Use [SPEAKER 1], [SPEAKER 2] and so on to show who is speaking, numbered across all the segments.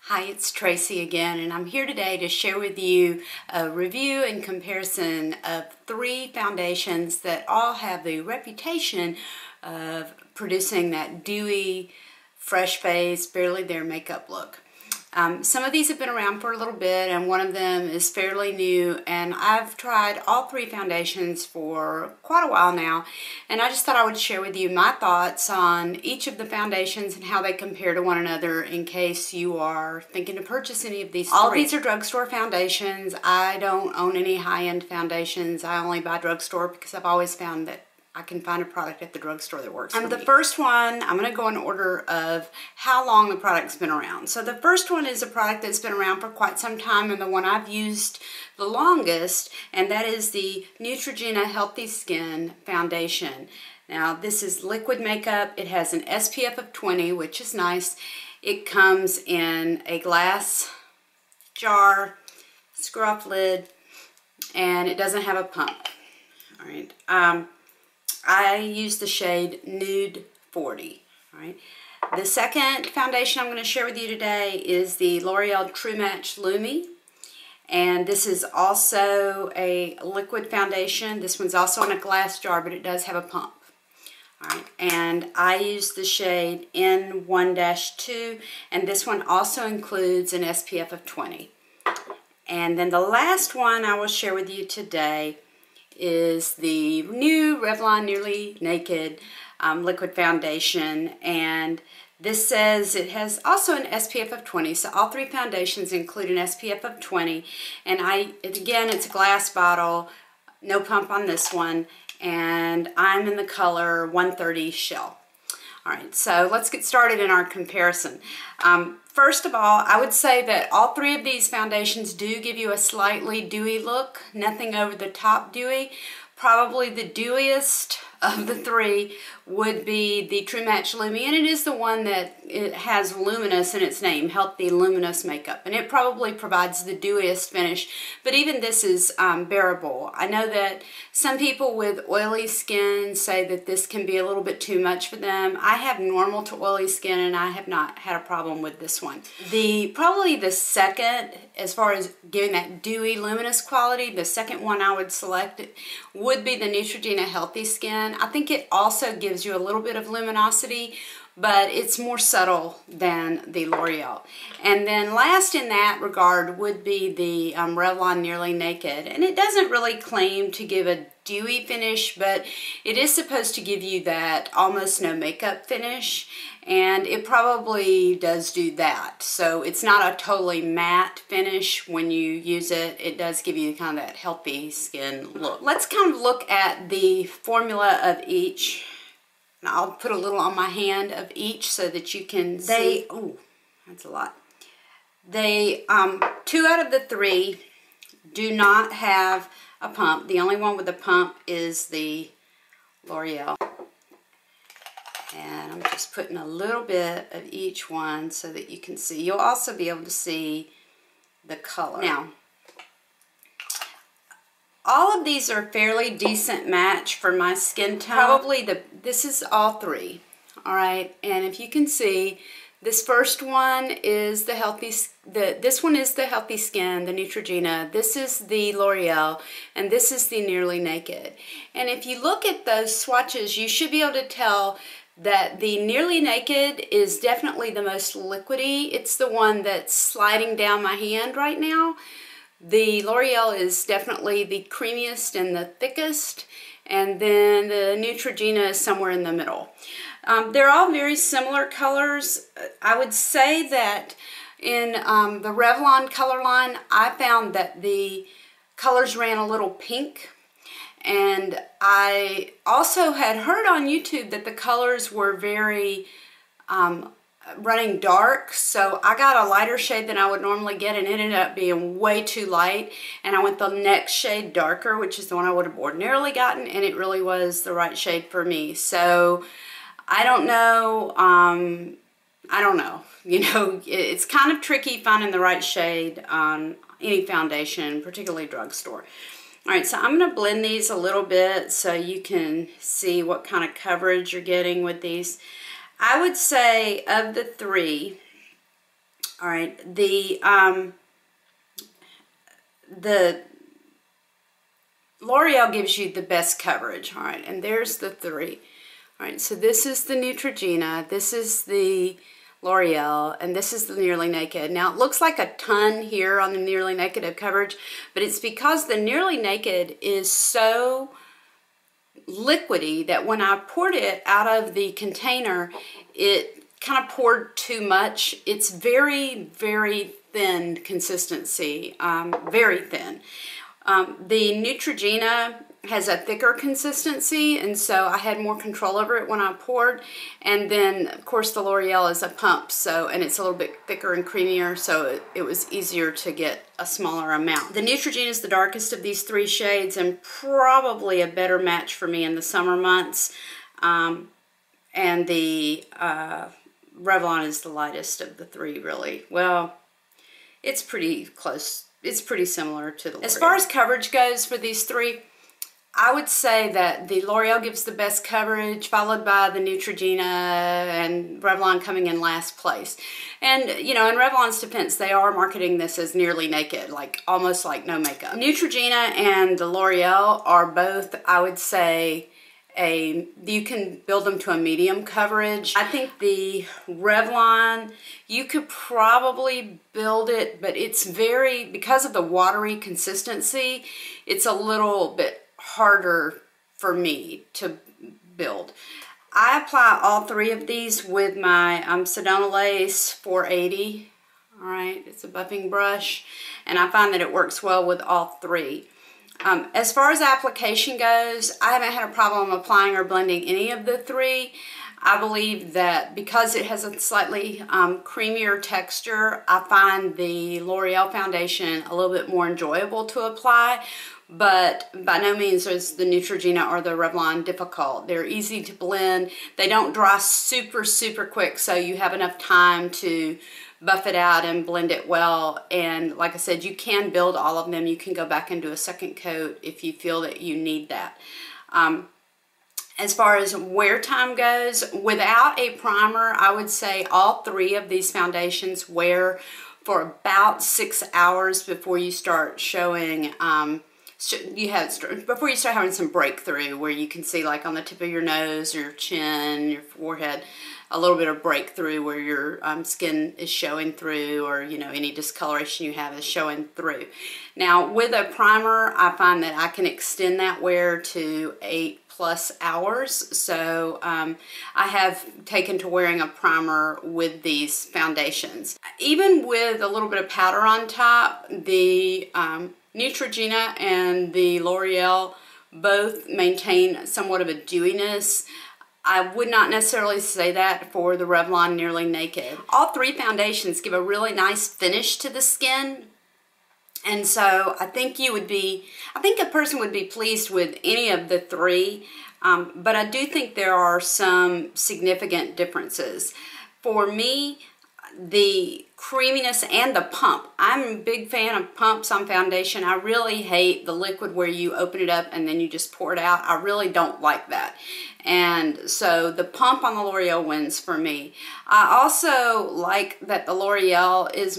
[SPEAKER 1] Hi, it's Tracy again, and I'm here today to share with you a review and comparison of 3 foundations that all have the reputation of producing that dewy, fresh face, barely there makeup look. Some of these have been around for a little bit, and one of them is fairly new, and I've tried all 3 foundations for quite a while now, and I just thought I would share with you my thoughts on each of the foundations and how they compare to one another in case you are thinking to purchase any of these 3. All of these are drugstore foundations. I don't own any high-end foundations. I only buy drugstore because I've always found that I can find a product at the drugstore that works for me. The first one, I'm going to go in order of how long the product's been around. So the first one is a product that's been around for quite some time and the one I've used the longest, and that is the Neutrogena Healthy Skin Foundation. Now this is liquid makeup. It has an SPF of 20, which is nice. It comes in a glass jar, screw-off lid, and it doesn't have a pump. All right. I use the shade Nude 40. All right. The second foundation I'm going to share with you today is the L'Oreal True Match Lumi. And this is also a liquid foundation. This one's also in a glass jar, but it does have a pump. All right. And I use the shade N1-2, and this one also includes an SPF of 20. And then the last one I will share with you today is the new Revlon Nearly Naked liquid foundation, and this says it has also an SPF of 20, so all 3 foundations include an SPF of 20, and again, it's a glass bottle, no pump on this one, and I'm in the color 130 Shell. Alright, so let's get started in our comparison. First of all, I would say that all 3 of these foundations do give you a slightly dewy look, nothing over the top dewy. Probably the dewiest of the 3 would be the True Match Lumi, and it is the one that it has Luminous in its name, Healthy Luminous Makeup, and it probably provides the dewiest finish, but even this is bearable. I know that some people with oily skin say that this can be a little bit too much for them. I have normal to oily skin, and I have not had a problem with this one. Probably the second, as far as giving that dewy, luminous quality, the second one I would select would be the Neutrogena Healthy Skin. I think it also gives you a little bit of luminosity, but it's more subtle than the L'Oreal. And then last in that regard would be the Revlon Nearly Naked. And it doesn't really claim to give a dewy finish, but it is supposed to give you that almost no makeup finish, and it probably does do that. So it's not a totally matte finish when you use it. It does give you kind of that healthy skin look. Let's kind of look at the formula of each. And I'll put a little on my hand of each so that you can see. Oh, that's a lot. 2 out of the 3 do not have a pump. The only one with a pump is the L'Oreal. And I'm just putting a little bit of each one so that you can see. You'll also be able to see the color. Now, all of these are fairly decent match for my skin tone. Probably this is all 3. All right, and if you can see, this first one is the Healthy, this one is the Healthy Skin, the Neutrogena. This is the L'Oreal, and this is the Nearly Naked. And if you look at those swatches, you should be able to tell that the Nearly Naked is definitely the most liquidy. It's the one that's sliding down my hand right now. The L'Oreal is definitely the creamiest and the thickest, and then the Neutrogena is somewhere in the middle. They're all very similar colors. I would say that in the Revlon color line, I found that the colors ran a little pink, and I also had heard on YouTube that the colors were very running dark, so I got a lighter shade than I would normally get, and it ended up being way too light, and I went the next shade darker, which is the one I would have ordinarily gotten, and it really was the right shade for me. So I don't know, you know, it's kind of tricky finding the right shade on any foundation, particularly drugstore. All right, so I'm going to blend these a little bit so you can see what kind of coverage you're getting with these. I would say of the 3, All right, the L'Oreal gives you the best coverage. All right, and there's the three. All right, so this is the Neutrogena, this is the L'Oreal, and this is the Nearly Naked. Now, it looks like a ton here on the Nearly Naked of coverage, but it's because the Nearly Naked is so liquidy that when I poured it out of the container, it kind of poured too much. It's very, very thin consistency, very thin. The Neutrogena has a thicker consistency, and so I had more control over it when I poured. And then, of course, the L'Oreal is a pump, and it's a little bit thicker and creamier, so it was easier to get a smaller amount. The Neutrogena is the darkest of these three shades and probably a better match for me in the summer months. And the Revlon is the lightest of the three, really. Well, it's pretty close. It's pretty similar to the L'Oreal. As far as coverage goes for these three, I would say that the L'Oreal gives the best coverage, followed by the Neutrogena, and Revlon coming in last place. And, you know, in Revlon's defense, they are marketing this as Nearly Naked, like almost like no makeup. Neutrogena and the L'Oreal are both, I would say, you can build them to a medium coverage. I think the Revlon, you could probably build it, but it's because of the watery consistency, it's a little bit harder for me to build. I apply all three of these with my Sedona Lace 480. All right, it's a buffing brush, and I find that it works well with all three. As far as application goes, I haven't had a problem applying or blending any of the three. I believe that because it has a slightly creamier texture, I find the L'Oreal foundation a little bit more enjoyable to apply, but by no means is the Neutrogena or the Revlon difficult. They're easy to blend. They don't dry super, super quick, so you have enough time to buff it out and blend it well. And like I said, you can build all of them. You can go back and do a second coat if you feel that you need that. As far as wear time goes, without a primer, I would say all three of these foundations wear for about 6 hours before you start showing, before you start having some breakthrough, where you can see, like on the tip of your nose, your chin, your forehead, a little bit of breakthrough where your skin is showing through, or you know, any discoloration you have is showing through. Now with a primer, I find that I can extend that wear to 8+ hours. So I have taken to wearing a primer with these foundations. Even with a little bit of powder on top, the Neutrogena and the L'Oreal both maintain somewhat of a dewiness. I would not necessarily say that for the Revlon Nearly Naked. All three foundations give a really nice finish to the skin. And so I think a person would be pleased with any of the three, but I do think there are some significant differences. For me, the creaminess and the pump. I'm a big fan of pumps on foundation. I really hate the liquid where you open it up and then you just pour it out. I really don't like that. And so the pump on the L'Oreal wins for me. I also like that the L'Oreal is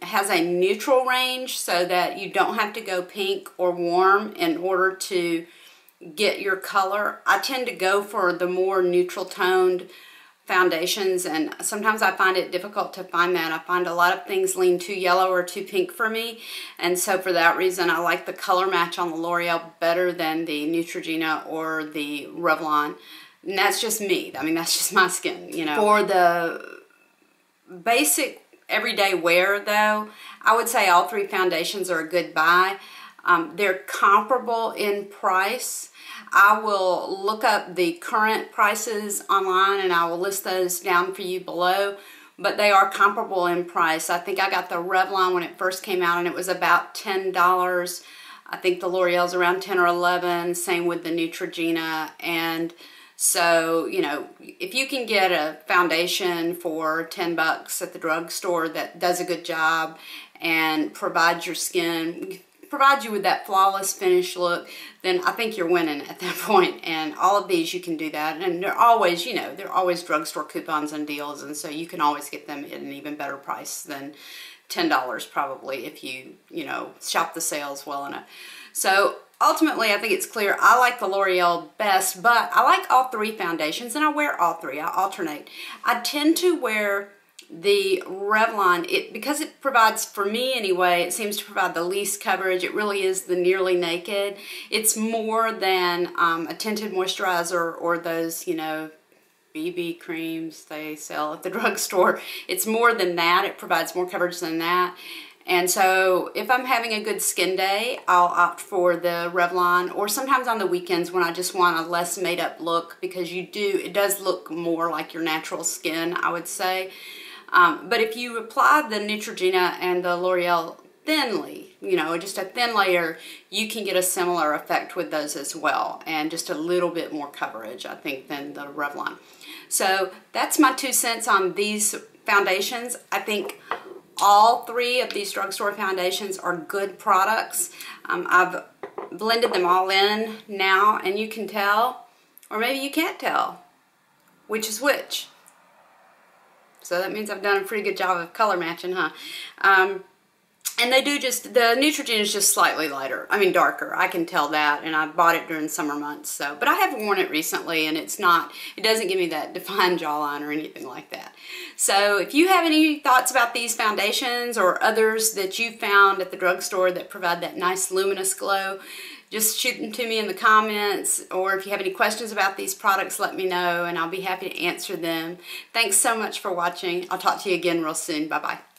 [SPEAKER 1] has a neutral range, so that you don't have to go pink or warm in order to get your color. I tend to go for the more neutral toned foundations, and sometimes I find it difficult to find that. I find a lot of things lean too yellow or too pink for me, and so for that reason I like the color match on the L'Oreal better than the Neutrogena or the Revlon. And that's just me. I mean, that's just my skin, you know. For the basic everyday wear though, I would say all three foundations are a good buy. They're comparable in price. I will look up the current prices online and I will list those down for you below, but they are comparable in price. I think I got the Revlon when it first came out and it was about $10. I think the L'Oreal's around 10 or 11, same with the Neutrogena. And so, you know, if you can get a foundation for 10 bucks at the drugstore that does a good job and provides your skin provide you with that flawless finish look, then I think you're winning at that point. And all of these, you can do that. And they're always, you know, they're always drugstore coupons and deals, and so you can always get them at an even better price than $10 probably if you know, shop the sales well enough. So ultimately, I think it's clear I like the L'Oreal best, but I like all three foundations, and I wear all three. I alternate. I tend to wear the Revlon, because it provides, for me anyway, it seems to provide the least coverage. It really is the Nearly Naked. It's more than a tinted moisturizer or those, you know, BB creams they sell at the drugstore. It's more than that. It provides more coverage than that. And so if I'm having a good skin day, I'll opt for the Revlon, or sometimes on the weekends when I just want a less made up look, because it does look more like your natural skin, I would say. But if you apply the Neutrogena and the L'Oreal thinly, you know, just a thin layer, you can get a similar effect with those as well, and just a little bit more coverage, I think, than the Revlon. So that's my 2 cents on these foundations. I think all three of these drugstore foundations are good products. I've blended them all in now, and you can tell, or maybe you can't tell, which is which. So that means I've done a pretty good job of color matching, huh? And they do just, the Neutrogena is just slightly lighter. I mean darker, I can tell that, and I bought it during summer months. So, but I have worn it recently, and it doesn't give me that defined jawline or anything like that. So if you have any thoughts about these foundations or others that you found at the drugstore that provide that nice luminous glow, just shoot them to me in the comments, or if you have any questions about these products, let me know, and I'll be happy to answer them. Thanks so much for watching. I'll talk to you again real soon. Bye-bye.